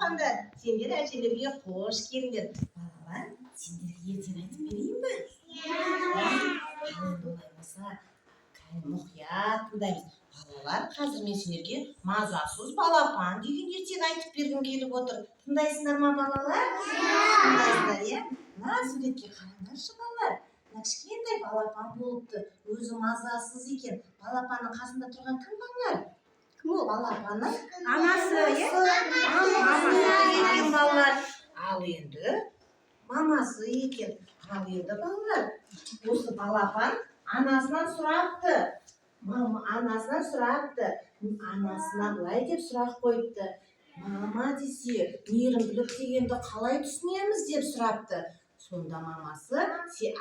жатқанда сендер әжелерге қош келдіңдер. Балалар, сендерге ертең айтып берейін бе? Енді олай болса, мұқият тыңдаймыз. Балалар, қазір мен сендерге мазасыз балапан деген ертегі айтып бергім келіп отыр. Тыңдайсыңдар ма, балалар? Тыңдайсыңдар, иә? Мына суретке қараңдаршы, балалар. Мына кішкентай балапан болыпты. Өзі мазасыз екен. Балапанның қасында тұрған кім, балалар? Кім ол? Балапанның анасы, екен, балалар. Ал енді мамасы екен. Ал енді балалар, осы балапан анасынан сұрапты. Анасына былай деп сұрақ қойыпты. Мама десе, мейірімділік дегенді қалай түсінеміз деп сұрапты. Сонда мамасы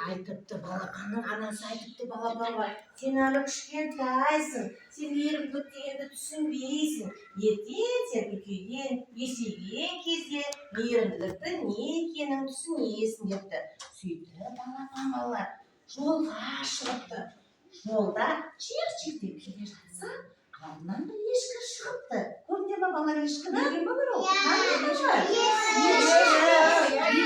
айтыпты, балапанның анасы айтыпты балапанға, сен әлі кішкентайсың, сен мейірімділік дегенді түсінбейсің. Ертең сен үлкейген, есейген кезде мейірімділіктің не екенін түсінесің депті. Сөйтіп балапан балалар жолға шығыпты. Жолда чек-чектеп келе жатса, алдынан бір ешкі шығыпты. Көрдіңдер ме балалар ешкіні? Көрген балалар ол?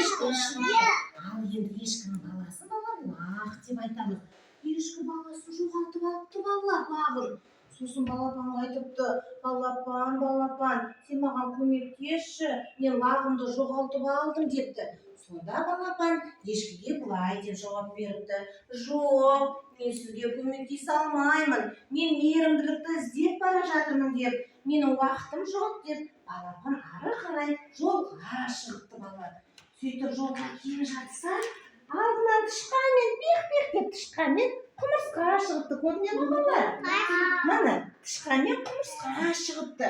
Ешкі шығыпты. Ал енді ешкінің баласын балалар лақ деп айтамыз. Ешкі баласын жоғалтып алыпты балалар лағын. Сосын балапанға айтыпты, балапан, сен маған көмектесші, мен лағымды жоғалтып алдым депті. Сонда балапан ешкіге былай деп жауап беріпті. Жоқ, мен сізге көмектесе алмаймын. Мен мейірімділікті іздеп бара жатырмын деп, менің уақытым жоқ деп, балапан ары қарай жолға шығыпты балалар. Сөйтіп жолға келе жатса, алдынан тышқанмен пих-пих деп тышқанмен құмырсқа шығыпты. Көрдіңдер ме балалар? Міне, тышқанмен құмырсқа шығыпты.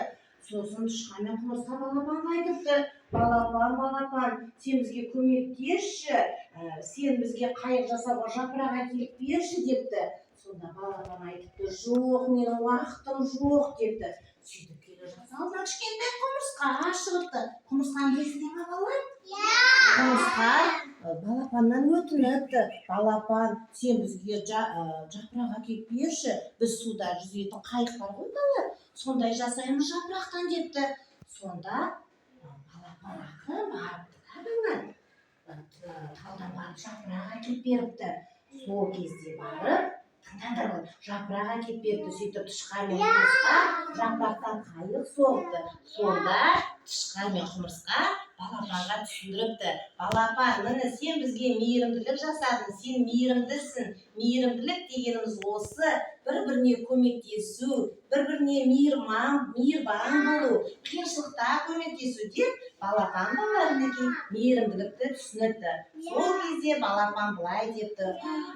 Сосын тышқанмен құмырсқа балапанға айтыпты. Балапан, сен бізге көмектесші, сен бізге қайық жасауға жапырақ әкеліп берші депті. Сонда балапан айтыпты, жоқ, менің уақытым жоқ депті. Сөйтіп келе жатса, алдынан кішкентай құмырсқа шығыпты. Құмырсқаны білесіңдер ме балалар? Құмырсқа балапаннан өтініпті. Балапан, сен бізге жапырақ әкеліп берші, біз суда жүзетін қайық бар ғой балалар, сондай жасаймыз жапырақтан депті. Сонда балапан ақырын барыпты да талдан барып жапырақ әкеліп беріпті. Сол кезде барып, тыңдаңдар, жапырақ әкеліп беріпті. Сөйтіп тышқан мен құмырсқа жапырақтан қайық соқты. Сонда тышқан мен құмырсқа балапанға түсіндіріпті. Балапан, міне сен бізге мейірімділік жасадың, сен мейірімдісің. Мейірімділік дегеніміз осы, бір-біріне көмектесу, бір-біріне мейірбан болу, қиыншылықта көмектесу деп балапан балаларынікі мейірімділікті түсініпті. Сол кезде балапан былай депті,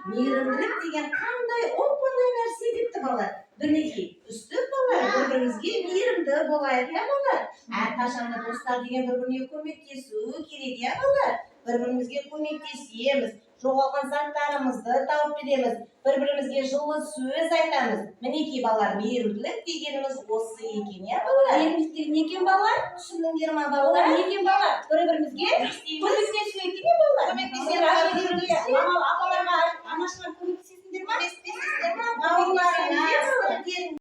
мейірімділік деген қандай оп-оңай нәрсе депті балалар. Бірнекей үстіп балалар, бір-бірімізге мейірімді болайық, иә балалар? Әрқашанда достар деген бір-біріне көмектесу керек, иә балалар? Бір-бірімізге көмектесеміз, жоғалған заттарымызды тауып береміз, бір-бірімізге жылы сөз айтамыз. Мінекей балалар, мейірімділік дегеніміз осы екен, иә балалар? Мейірімділік не екен балалар? Түсіндіңдер ме балалар? Не екен балалар? Бір-бірімізге көмектесу екен не балалар? Көмектесеміз. Апаларға, анашыларға көмектесесіңдер ме? Көмектесесіздер ме? Бауырларыңа